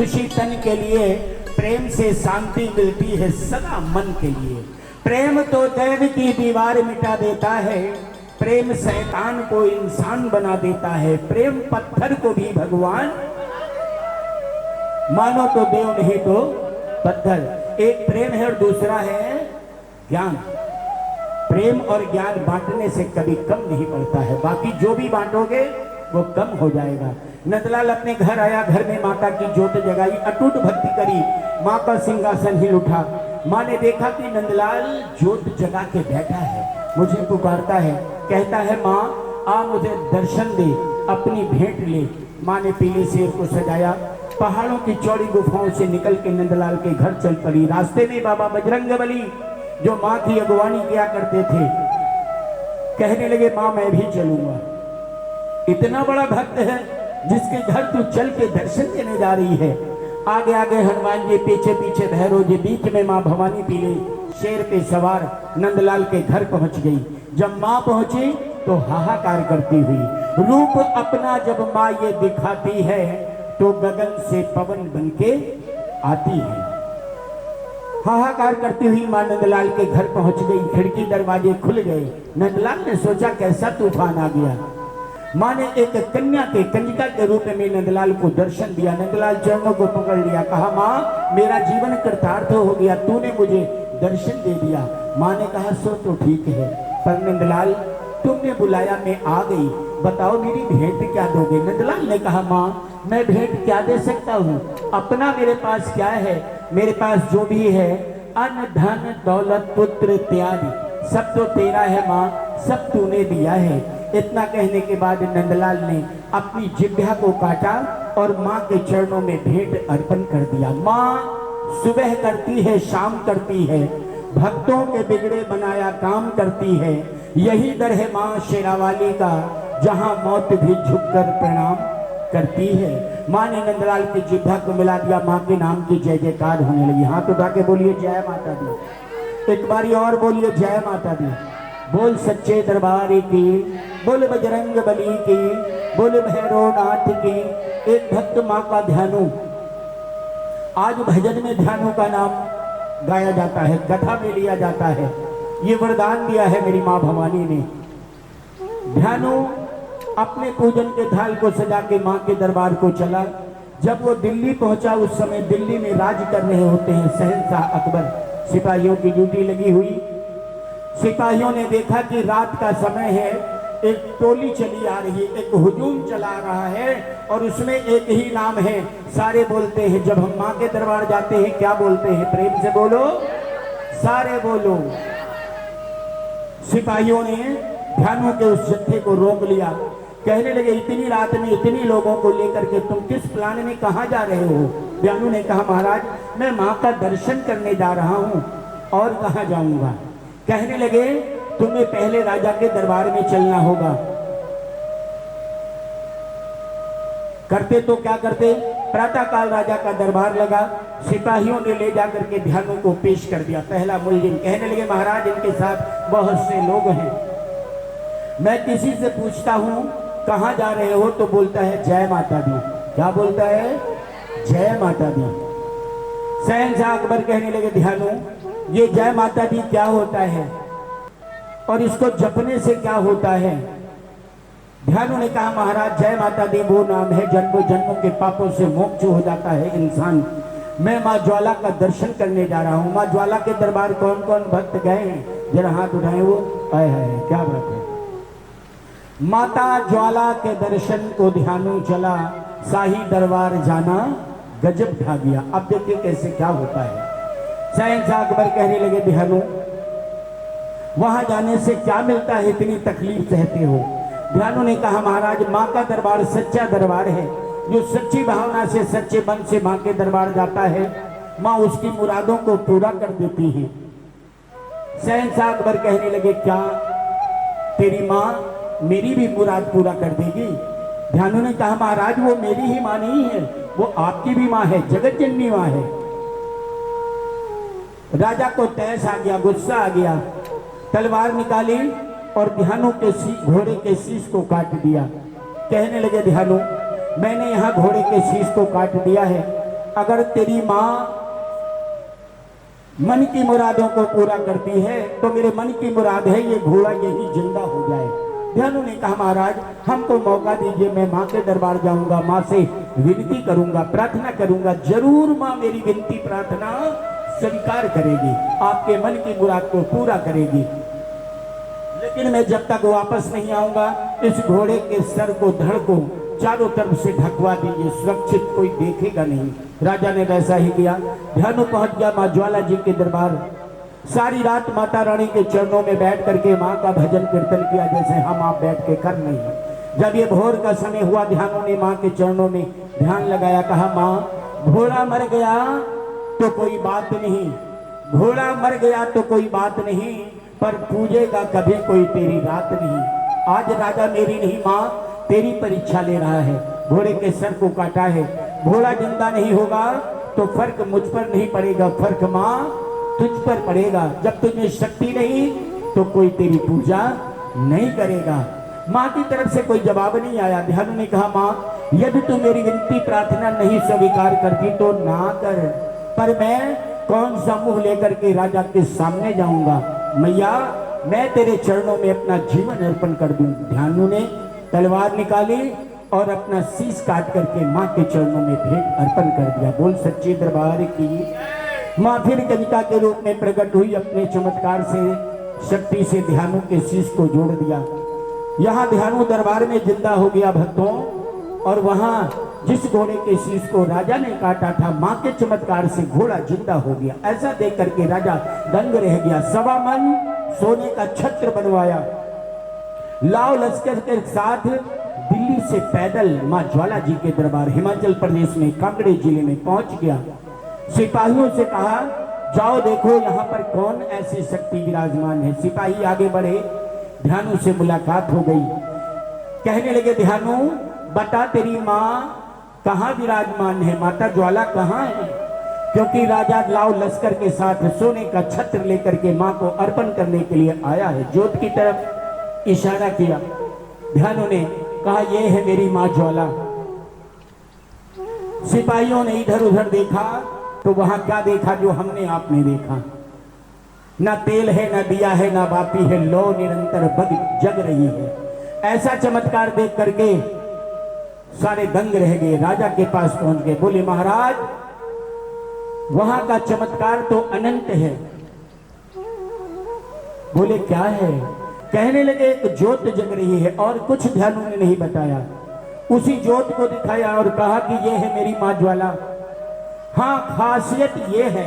खुशी तन के लिए, प्रेम से शांति मिलती है सदा मन के लिए। प्रेम तो दैव की दीवार मिटा देता है, प्रेम शैतान को इंसान बना देता है। प्रेम पत्थर को भी भगवान मानो तो देव नहीं तो पत्थर। एक प्रेम है और दूसरा है ज्ञान। प्रेम और ज्ञान बांटने से कभी कम नहीं पड़ता है, बाकी जो भी बांटोगे वो कम हो जाएगा। नंदलाल अपने घर आया, घर में माता की ज्योत जगाई, अटूट भक्ति करी, माँ का सिंहासन हिल उठा। माँ ने देखा कि नंदलाल ज्योत जगा के बैठा है, मुझे पुकारता है, कहता है माँ आ मुझे दर्शन दे, अपनी भेंट ले। माँ ने पीले शेर को सजाया, पहाड़ों की चौड़ी गुफाओं से निकल के नंदलाल के घर चल पड़ी। रास्ते में बाबा बजरंगबली जो माँ की अगवानी किया करते थे, कहने लगे माँ मैं भी चलूंगा। इतना बड़ा भक्त है जिसके घर तू चल के दर्शन देने जा रही है। आगे आगे हनुमान जी, पीछे पीछे भैरव जी, बीच में माँ भवानी पीले शेर पे सवार नंदलाल के घर पहुंच गई। जब माँ पहुंची तो हाहाकार करती हुई, रूप अपना जब माँ ये दिखाती है तो गगन से पवन बनके आती है। हाहाकार करती हुई माँ नंदलाल के घर पहुंच गई, खिड़की दरवाजे खुल गए। नंदलाल ने सोचा कैसा तूफान आ गया। माँ ने एक कन्या के कंजिका के रूप में नंदलाल को दर्शन दिया। नंदलाल चरणों को पकड़ लिया, कहा माँ मेरा जीवन कृतार्थ हो गया, तूने मुझे दर्शन दे दिया। माँ ने कहा सो तो ठीक है, पर नंदलाल तुमने बुलाया मैं आ गई, बताओ मेरी भेंट क्या दोगे। नंदलाल ने कहा माँ मैं भेंट क्या दे सकता हूँ, अपना मेरे पास क्या है, मेरे पास जो भी है अन्न धन दौलत पुत्र इत्यादि सब तो तेरा है माँ, सब तूने दिया है। इतना कहने के बाद नंदलाल ने अपनी जिह्वा को काटा और माँ के चरणों में भेंट अर्पण कर दिया। माँ सुबह करती है शाम करती है, भक्तों के बिगड़े बनाया काम करती है। यही दर है माँ शेरावाली का, जहाँ मौत भी झुककर प्रणाम करती है। माँ ने नंदलाल की जिह्वा को मिला दिया, माँ के नाम की जय जयकार होने लगी। हाथ उठा के बोलिए जय माता दी, एक बारी और बोलिए जय माता दी। बोल सच्चे दरबार की, बोल बजरंग बली की, बोल भैरवनाथ की। एक भक्त माँ का ध्यानु, आज भजन में ध्यानु का नाम गाया जाता है, कथा में लिया जाता है। ये वरदान दिया है मेरी माँ भवानी ने। ध्यानु अपने पूजन के थाल को सजा के माँ के दरबार को चला। जब वो दिल्ली पहुंचा, उस समय दिल्ली में राज कर रहे होते हैं शहंशाह अकबर। सिपाहियों की ड्यूटी लगी हुई। सिपाहियों ने देखा कि रात का समय है, एक टोली चली आ रही, एक हुजूम चला रहा है और उसमें एक ही नाम है। सारे बोलते हैं, जब हम माँ के दरबार जाते हैं क्या बोलते हैं, प्रेम से बोलो, सारे बोलो। सिपाहियों ने ध्यानु के उस जत्थे को रोक लिया, कहने लगे इतनी रात में इतनी लोगों को लेकर के तुम किस प्लान में कहाँ जा रहे हो। ध्यानु ने कहा महाराज मैं माँ का दर्शन करने जा रहा हूँ, और कहाँ जाऊंगा। कहने लगे तुम्हें पहले राजा के दरबार में चलना होगा। करते तो क्या करते, प्रातः काल राजा का दरबार लगा। सिपाहियों ने ले जाकर के ध्यानु को पेश कर दिया, पहला मुलजिम। कहने लगे महाराज इनके साथ बहुत से लोग हैं, मैं किसी से पूछता हूँ कहाँ जा रहे हो तो बोलता है जय माता दी। क्या बोलता है, जय माता दी। शहंशाह अकबर कहने लगे ध्यानु ये जय माता दी क्या होता है और इसको जपने से क्या होता है। ध्यानु ने कहा महाराज जय माता दी वो नाम है जन्मों जन्मों के पापों से मोक्ष हो जाता है इंसान। मैं माँ ज्वाला का दर्शन करने जा रहा हूँ। माँ ज्वाला के दरबार कौन कौन भक्त गए हैं, जरा हाथ उठाए। वो आए है, क्या बात है। माता ज्वाला के दर्शन को ध्यानु चला, शाही दरबार जाना गजब ढा गया। अब देखिए कैसे क्या होता है। शहंशाह अकबर कहने लगे ध्यानु वहां जाने से क्या मिलता है, इतनी तकलीफ सहते हो। ध्यानु ने कहा महाराज माँ का दरबार सच्चा दरबार है, जो सच्ची भावना से सच्चे मन से माँ के दरबार जाता है माँ उसकी मुरादों को पूरा कर देती है। शहंशाह अकबर कहने लगे क्या तेरी माँ मेरी भी मुराद पूरा कर देगी। ध्यानु ने कहा महाराज वो मेरी ही माँ नहीं है, वो आपकी भी माँ है, जगत जननी माँ है। राजा को तैस आ गया, गुस्सा आ गया, तलवार निकाली और ध्यानु के घोड़े के शीश को काट दिया। कहने लगे ध्यानु मैंने यहाँ घोड़े के शीश को काट दिया है, अगर तेरी माँ मन की मुरादों को पूरा करती है तो मेरे मन की मुराद है ये घोड़ा यही जिंदा हो जाए। ध्यानु ने कहा महाराज हमको मौका दीजिए, मैं माँ के दरबार जाऊंगा, माँ से विनती करूंगा, प्रार्थना करूंगा, जरूर माँ मेरी विनती प्रार्थना स्वीकार करेगी, आपके मन की मुराद को पूरा करेगी। लेकिन मैं जब तक वापस नहीं आऊंगा इस घोड़े के सर को, धड़ को चारों तरफ से ढकवा दीजिए, सुरक्षित कोई देखेगा नहीं। राजा ने वैसा ही किया। ध्यानु पहुंच गया माँ ज्वाला जी के दरबार। सारी रात माता रानी के चरणों में बैठ करके माँ का भजन कीर्तन किया जैसे हम आप बैठ के कर रहे हैं। जब ये भोर का समय हुआ ध्यानु ने माँ के चरणों में ध्यान लगाया, कहा माँ घोड़ा मर गया तो कोई बात नहीं, घोड़ा मर गया तो कोई बात नहीं, पर पूजेगा कभी कोई तेरी रात नहीं। आज राजा मेरी नहीं माँ तेरी परीक्षा ले रहा है, घोड़े के सर को काटा है, घोड़ा जिंदा नहीं होगा तो फर्क मुझ पर नहीं पड़ेगा, फर्क माँ तुझ पर पड़ेगा। जब तुझमें शक्ति नहीं तो कोई तेरी पूजा नहीं करेगा। माँ की तरफ से कोई जवाब नहीं आया। ध्यानु ने कहा माँ यदि तू मेरी विनती प्रार्थना नहीं स्वीकार करती तो ना कर, पर मैं कौन सा मुंह लेकर के राजा के सामने जाऊंगा। मैया मैं तेरे चरणों में अपना जीवन अर्पण कर दूं। ध्यानु ने तलवार निकाली और अपना शीश काट करके माँ के चरणों में भेंट अर्पण कर दिया। बोल सच्चे दरबार की। माँ फिर कनिका के रूप में प्रकट हुई, अपने चमत्कार से शक्ति से ध्यानु के शीश को जोड़ दिया। यहाँ ध्यानु दरबार में जिंदा हो गया भक्तों, और वहां जिस घोड़े के शीश को राजा ने काटा था माँ के चमत्कार से घोड़ा जिंदा हो गया। ऐसा देख करके राजा दंग रह गया। सवा मन सोने का छत्र बनवाया, लाव लश्कर के साथ दिल्ली से पैदल माँ ज्वाला जी के दरबार हिमाचल प्रदेश में कांगड़े जिले में पहुंच गया। सिपाहियों से कहा जाओ देखो यहाँ पर कौन ऐसी शक्ति विराजमान है। सिपाही आगे बढ़े, ध्यानु से मुलाकात हो गई। कहने लगे ध्यानु बता तेरी माँ कहाँ विराजमान है, माता ज्वाला कहाँ है। क्योंकि राजा लाव लश्कर के साथ सोने का छत्र लेकर के माँ को अर्पण करने के लिए आया है। ज्योत की तरफ इशारा किया। ध्यानु ने कहा ये है मेरी माँ ज्वाला। सिपाहियों ने इधर उधर देखा तो वहां क्या देखा जो हमने आपने देखा, ना तेल है, ना दिया है, ना बाती है, लो निरंतर बग जग रही है। ऐसा चमत्कार देख करके सारे दंग रह गए। राजा के पास पहुंच गए, बोले महाराज वहां का चमत्कार तो अनंत है। बोले क्या है। कहने लगे एक ज्योत जग रही है और कुछ ध्यानु ने नहीं बताया। उसी ज्योत को दिखाया और कहा कि ये है मेरी माँ ज्वाला। हाँ खासियत ये है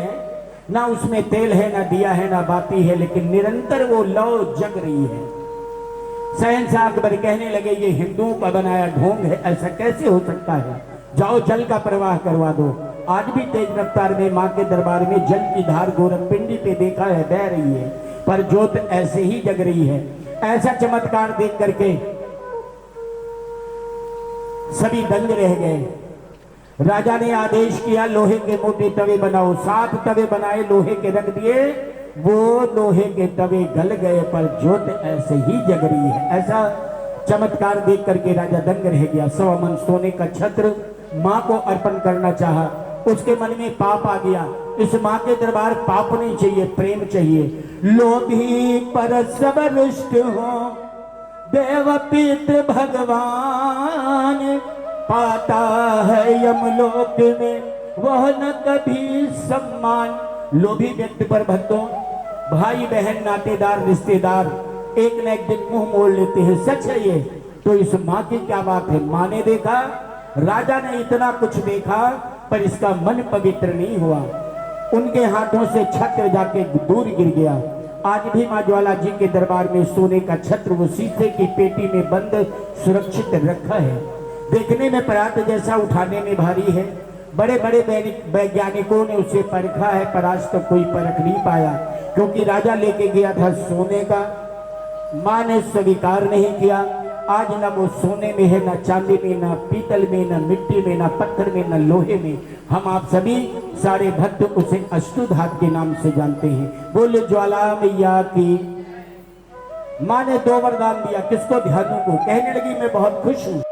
ना उसमें तेल है, ना दिया है, ना बाती है, लेकिन निरंतर वो लौ जग रही है। शहंशाह अकबर कहने लगे ये हिंदुओं का बनाया ढोंग है, ऐसा कैसे हो सकता है, जाओ जल का प्रवाह करवा दो। आज भी तेज रफ्तार में माँ के दरबार में जल की धार गोरखपिंडी पे देखा है बह रही है, पर ज्योत ऐसे ही जग रही है। ऐसा चमत्कार देख करके सभी दंग रह गए। राजा ने आदेश किया लोहे के मोटे तवे बनाओ। 7 तवे बनाए, लोहे के रख दिए, वो लोहे के तवे गल गए पर ज्योत ऐसे ही जग रही है। ऐसा चमत्कार देख करके राजा दंग रह गया। 100 मन सोने का छत्र माँ को अर्पण करना चाहा, उसके मन में पाप आ गया। इस माँ के दरबार पाप नहीं चाहिए, प्रेम चाहिए। लोभी पर सब रुष्ट हो, देव पितृ भगवान, पाता है यमलोक में वह न कभी सम्मान। लोभी व्यक्ति पर भक्तों भाई बहन नातेदार रिश्तेदार एक न एक दिन मुंह मोड़ लेते हैं, सच है ये। तो इस माँ की क्या बात है। माँ ने देखा, राजा ने इतना कुछ देखा पर इसका मन पवित्र नहीं हुआ। उनके हाथों से छत्र जाके दूर गिर गया। आज भी माँ ज्वाला जी के दरबार में सोने का छत्र वो शीशे की पेटी में बंद सुरक्षित रखा है। देखने में परात जैसा, उठाने में भारी है। बड़े बड़े वैज्ञानिकों ने उसे परखा है पर आज तक कोई परख नहीं पाया, क्योंकि राजा लेके गया था सोने का, माँ ने स्वीकार नहीं किया। आज ना वो सोने में है, ना चांदी में, ना पीतल में, ना मिट्टी में, ना पत्थर में, ना लोहे में। हम आप सभी सारे भक्त उसे अष्टधातु के नाम से जानते हैं। बोले ज्वाला मैया की। माँ ने 2 वरदान दिया, किसको, ध्यानु को। कहने लगी मैं बहुत खुश हूँ।